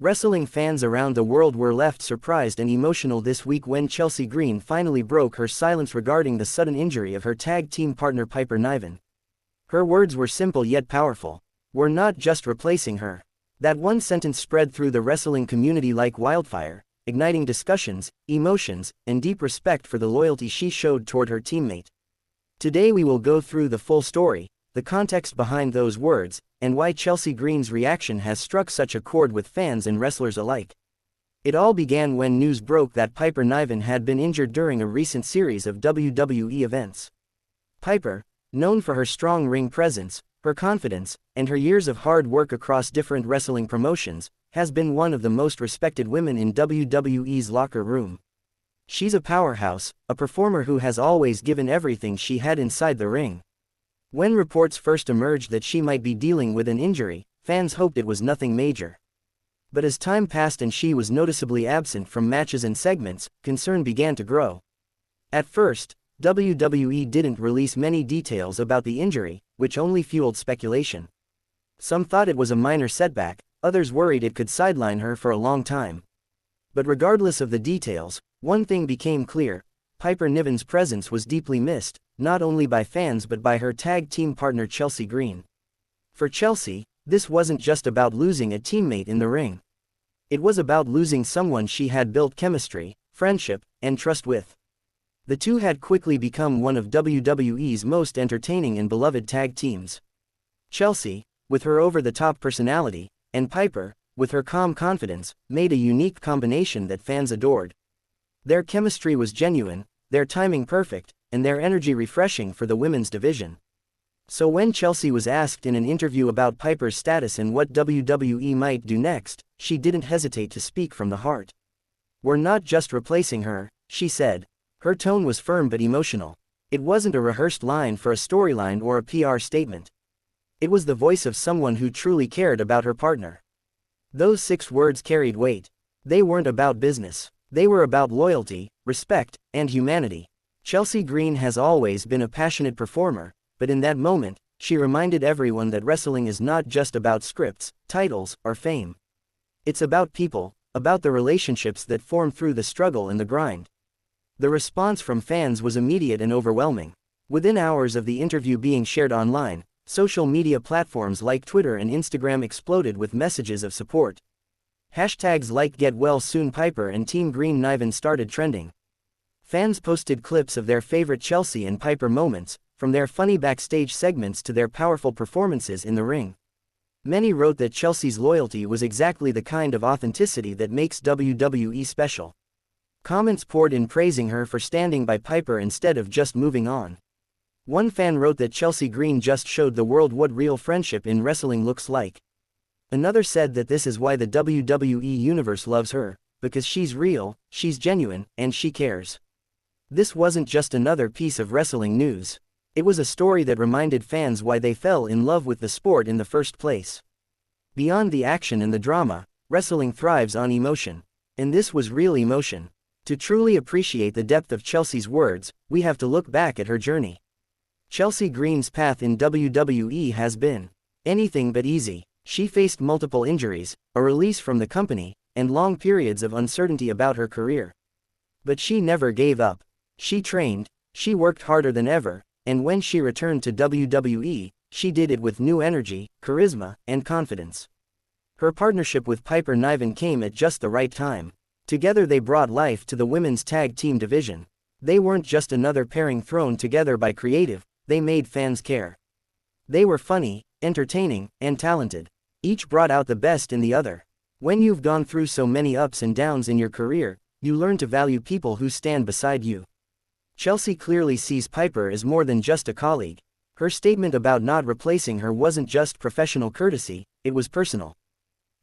Wrestling fans around the world were left surprised and emotional this week when Chelsea Green finally broke her silence regarding the sudden injury of her tag team partner Piper Niven. Her words were simple yet powerful. "We're not just replacing her." That one sentence spread through the wrestling community like wildfire, igniting discussions, emotions, and deep respect for the loyalty she showed toward her teammate. Today we will go through the full story, the context behind those words, and why Chelsea Green's reaction has struck such a chord with fans and wrestlers alike. It all began when news broke that Piper Niven had been injured during a recent series of WWE events. Piper, known for her strong ring presence, her confidence, and her years of hard work across different wrestling promotions, has been one of the most respected women in WWE's locker room. She's a powerhouse, a performer who has always given everything she had inside the ring. When reports first emerged that she might be dealing with an injury, fans hoped it was nothing major. But as time passed and she was noticeably absent from matches and segments, concern began to grow. At first, WWE didn't release many details about the injury, which only fueled speculation. Some thought it was a minor setback, others worried it could sideline her for a long time. But regardless of the details, one thing became clear: Piper Niven's presence was deeply missed, not only by fans but by her tag team partner Chelsea Green. For Chelsea, this wasn't just about losing a teammate in the ring. It was about losing someone she had built chemistry, friendship, and trust with. The two had quickly become one of WWE's most entertaining and beloved tag teams. Chelsea, with her over-the-top personality, and Piper, with her calm confidence, made a unique combination that fans adored. Their chemistry was genuine, their timing perfect, and their energy refreshing for the women's division. So when Chelsea was asked in an interview about Piper's status and what WWE might do next, she didn't hesitate to speak from the heart. "We're not just replacing her," she said. Her tone was firm but emotional. It wasn't a rehearsed line for a storyline or a PR statement. It was the voice of someone who truly cared about her partner. Those 6 words carried weight. They weren't about business. They were about loyalty, respect, and humanity. Chelsea Green has always been a passionate performer, but in that moment, she reminded everyone that wrestling is not just about scripts, titles, or fame. It's about people, about the relationships that form through the struggle and the grind. The response from fans was immediate and overwhelming. Within hours of the interview being shared online, social media platforms like Twitter and Instagram exploded with messages of support. Hashtags like "Get Well Soon Piper" and "Team Green Niven" started trending. Fans posted clips of their favorite Chelsea and Piper moments, from their funny backstage segments to their powerful performances in the ring. Many wrote that Chelsea's loyalty was exactly the kind of authenticity that makes WWE special. Comments poured in praising her for standing by Piper instead of just moving on. One fan wrote that Chelsea Green just showed the world what real friendship in wrestling looks like. Another said that this is why the WWE universe loves her, because she's real, she's genuine, and she cares. This wasn't just another piece of wrestling news. It was a story that reminded fans why they fell in love with the sport in the first place. Beyond the action and the drama, wrestling thrives on emotion. And this was real emotion. To truly appreciate the depth of Chelsea's words, we have to look back at her journey. Chelsea Green's path in WWE has been anything but easy. She faced multiple injuries, a release from the company, and long periods of uncertainty about her career. But she never gave up. She trained, she worked harder than ever, and when she returned to WWE, she did it with new energy, charisma, and confidence. Her partnership with Piper Niven came at just the right time. Together they brought life to the women's tag team division. They weren't just another pairing thrown together by creative, they made fans care. They were funny, entertaining, and talented. Each brought out the best in the other. When you've gone through so many ups and downs in your career, you learn to value people who stand beside you. Chelsea clearly sees Piper as more than just a colleague. Her statement about not replacing her wasn't just professional courtesy, it was personal.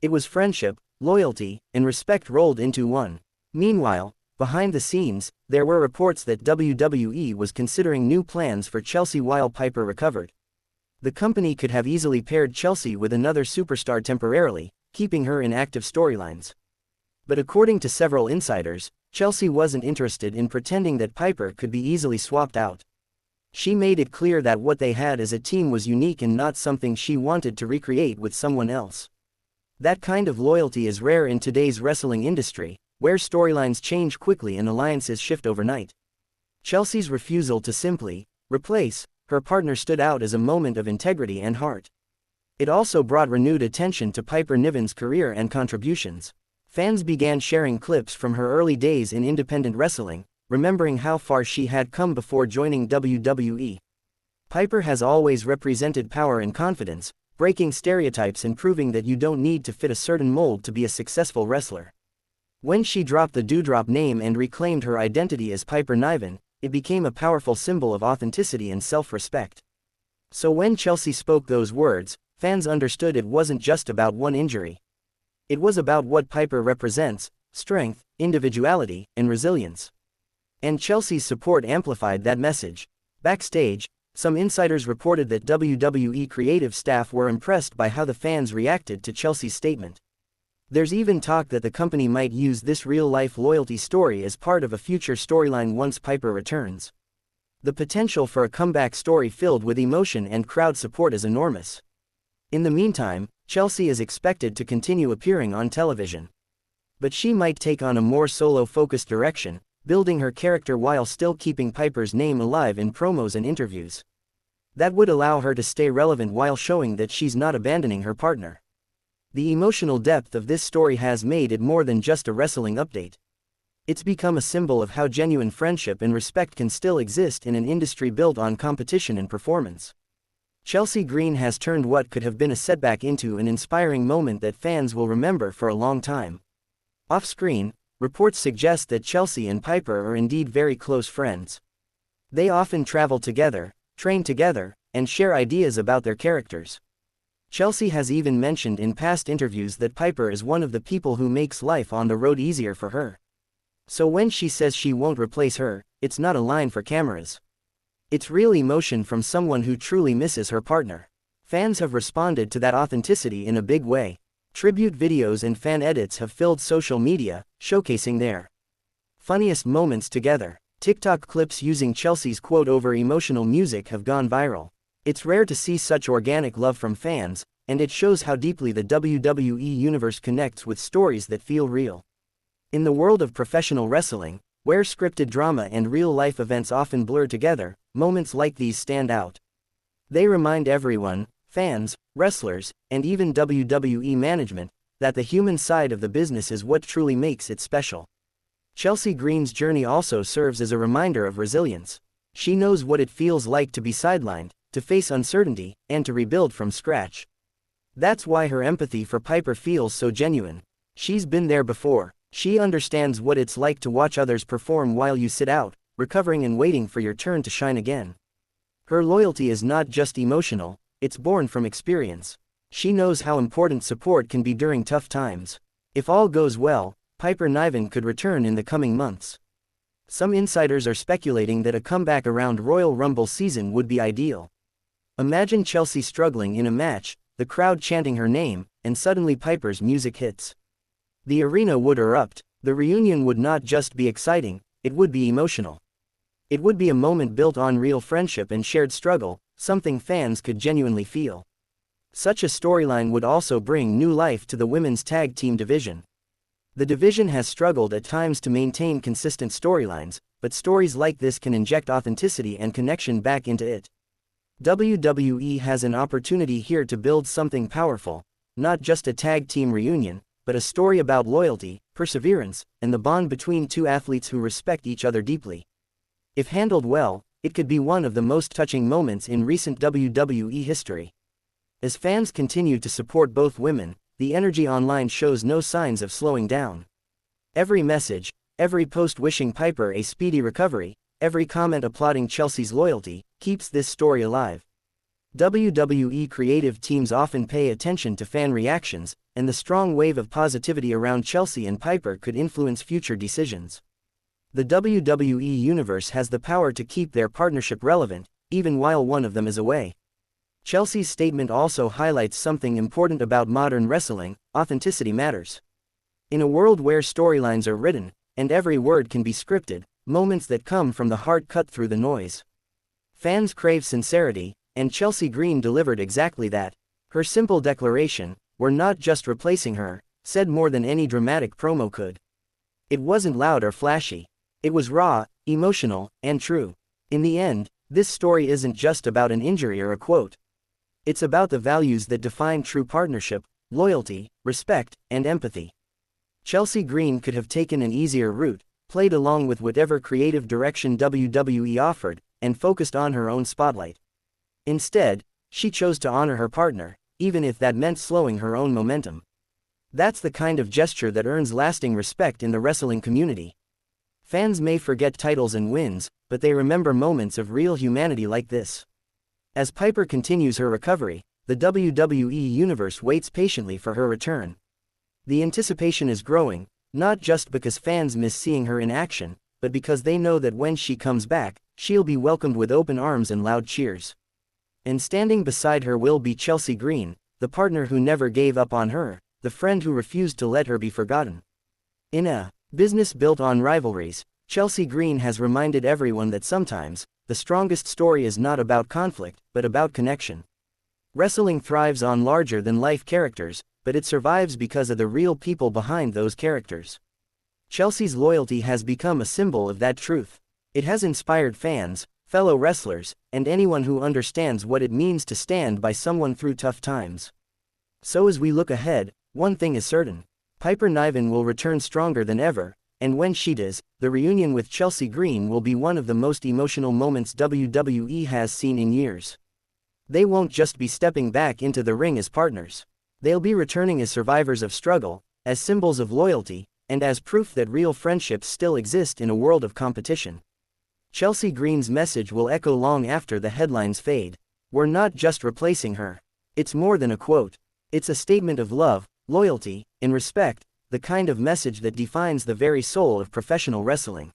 It was friendship, loyalty, and respect rolled into one. Meanwhile, behind the scenes, there were reports that WWE was considering new plans for Chelsea while Piper recovered. The company could have easily paired Chelsea with another superstar temporarily, keeping her in active storylines. But according to several insiders, Chelsea wasn't interested in pretending that Piper could be easily swapped out. She made it clear that what they had as a team was unique and not something she wanted to recreate with someone else. That kind of loyalty is rare in today's wrestling industry, where storylines change quickly and alliances shift overnight. Chelsea's refusal to simply replace her partner stood out as a moment of integrity and heart. It also brought renewed attention to Piper Niven's career and contributions. Fans began sharing clips from her early days in independent wrestling, remembering how far she had come before joining WWE. Piper has always represented power and confidence, breaking stereotypes and proving that you don't need to fit a certain mold to be a successful wrestler. When she dropped the Doudrop name and reclaimed her identity as Piper Niven, it became a powerful symbol of authenticity and self-respect. So when Chelsea spoke those words, fans understood it wasn't just about one injury. It was about what Piper represents: strength, individuality, and resilience. And Chelsea's support amplified that message. Backstage, some insiders reported that WWE creative staff were impressed by how the fans reacted to Chelsea's statement. There's even talk that the company might use this real-life loyalty story as part of a future storyline once Piper returns. The potential for a comeback story filled with emotion and crowd support is enormous. In the meantime, Chelsea is expected to continue appearing on television. But she might take on a more solo-focused direction, building her character while still keeping Piper's name alive in promos and interviews. That would allow her to stay relevant while showing that she's not abandoning her partner. The emotional depth of this story has made it more than just a wrestling update. It's become a symbol of how genuine friendship and respect can still exist in an industry built on competition and performance. Chelsea Green has turned what could have been a setback into an inspiring moment that fans will remember for a long time. Off-screen, reports suggest that Chelsea and Piper are indeed very close friends. They often travel together, train together, and share ideas about their characters. Chelsea has even mentioned in past interviews that Piper is one of the people who makes life on the road easier for her. So when she says she won't replace her, it's not a line for cameras. It's real emotion from someone who truly misses her partner. Fans have responded to that authenticity in a big way. Tribute videos and fan edits have filled social media, showcasing their funniest moments together. TikTok clips using Chelsea's quote over emotional music have gone viral. It's rare to see such organic love from fans, and it shows how deeply the WWE universe connects with stories that feel real. In the world of professional wrestling, where scripted drama and real-life events often blur together, moments like these stand out. They remind everyone, fans, wrestlers, and even WWE management, that the human side of the business is what truly makes it special. Chelsea Green's journey also serves as a reminder of resilience. She knows what it feels like to be sidelined, to face uncertainty, and to rebuild from scratch. That's why her empathy for Piper feels so genuine. She's been there before. She understands what it's like to watch others perform while you sit out, recovering and waiting for your turn to shine again. Her loyalty is not just emotional, it's born from experience. She knows how important support can be during tough times. If all goes well, Piper Niven could return in the coming months. Some insiders are speculating that a comeback around Royal Rumble season would be ideal. Imagine Chelsea struggling in a match, the crowd chanting her name, and suddenly Piper's music hits. The arena would erupt. The reunion would not just be exciting, it would be emotional. It would be a moment built on real friendship and shared struggle, something fans could genuinely feel. Such a storyline would also bring new life to the women's tag team division. The division has struggled at times to maintain consistent storylines, but stories like this can inject authenticity and connection back into it. WWE has an opportunity here to build something powerful, not just a tag team reunion, but a story about loyalty, perseverance, and the bond between two athletes who respect each other deeply. If handled well, it could be one of the most touching moments in recent WWE history. As fans continue to support both women, the energy online shows no signs of slowing down. Every message, every post wishing Piper a speedy recovery, every comment applauding Chelsea's loyalty, keeps this story alive. WWE creative teams often pay attention to fan reactions, and the strong wave of positivity around Chelsea and Piper could influence future decisions. The WWE universe has the power to keep their partnership relevant, even while one of them is away. Chelsea's statement also highlights something important about modern wrestling: authenticity matters. In a world where storylines are written, and every word can be scripted, moments that come from the heart cut through the noise. Fans crave sincerity, and Chelsea Green delivered exactly that. Her simple declaration, "We're not just replacing her," said more than any dramatic promo could. It wasn't loud or flashy. It was raw, emotional, and true. In the end, this story isn't just about an injury or a quote. It's about the values that define true partnership: loyalty, respect, and empathy. Chelsea Green could have taken an easier route, played along with whatever creative direction WWE offered, and focused on her own spotlight. Instead, she chose to honor her partner, even if that meant slowing her own momentum. That's the kind of gesture that earns lasting respect in the wrestling community. Fans may forget titles and wins, but they remember moments of real humanity like this. As Piper continues her recovery, the WWE Universe waits patiently for her return. The anticipation is growing, not just because fans miss seeing her in action, but because they know that when she comes back, she'll be welcomed with open arms and loud cheers. And standing beside her will be Chelsea Green, the partner who never gave up on her, the friend who refused to let her be forgotten. In a business built on rivalries, Chelsea Green has reminded everyone that sometimes, the strongest story is not about conflict, but about connection. Wrestling thrives on larger-than-life characters, but it survives because of the real people behind those characters. Chelsea's loyalty has become a symbol of that truth. It has inspired fans, fellow wrestlers, and anyone who understands what it means to stand by someone through tough times. So as we look ahead, one thing is certain: Piper Niven will return stronger than ever, and when she does, the reunion with Chelsea Green will be one of the most emotional moments WWE has seen in years. They won't just be stepping back into the ring as partners. They'll be returning as survivors of struggle, as symbols of loyalty, and as proof that real friendships still exist in a world of competition. Chelsea Green's message will echo long after the headlines fade. We're not just replacing her. It's more than a quote. It's a statement of love, loyalty, and respect, the kind of message that defines the very soul of professional wrestling.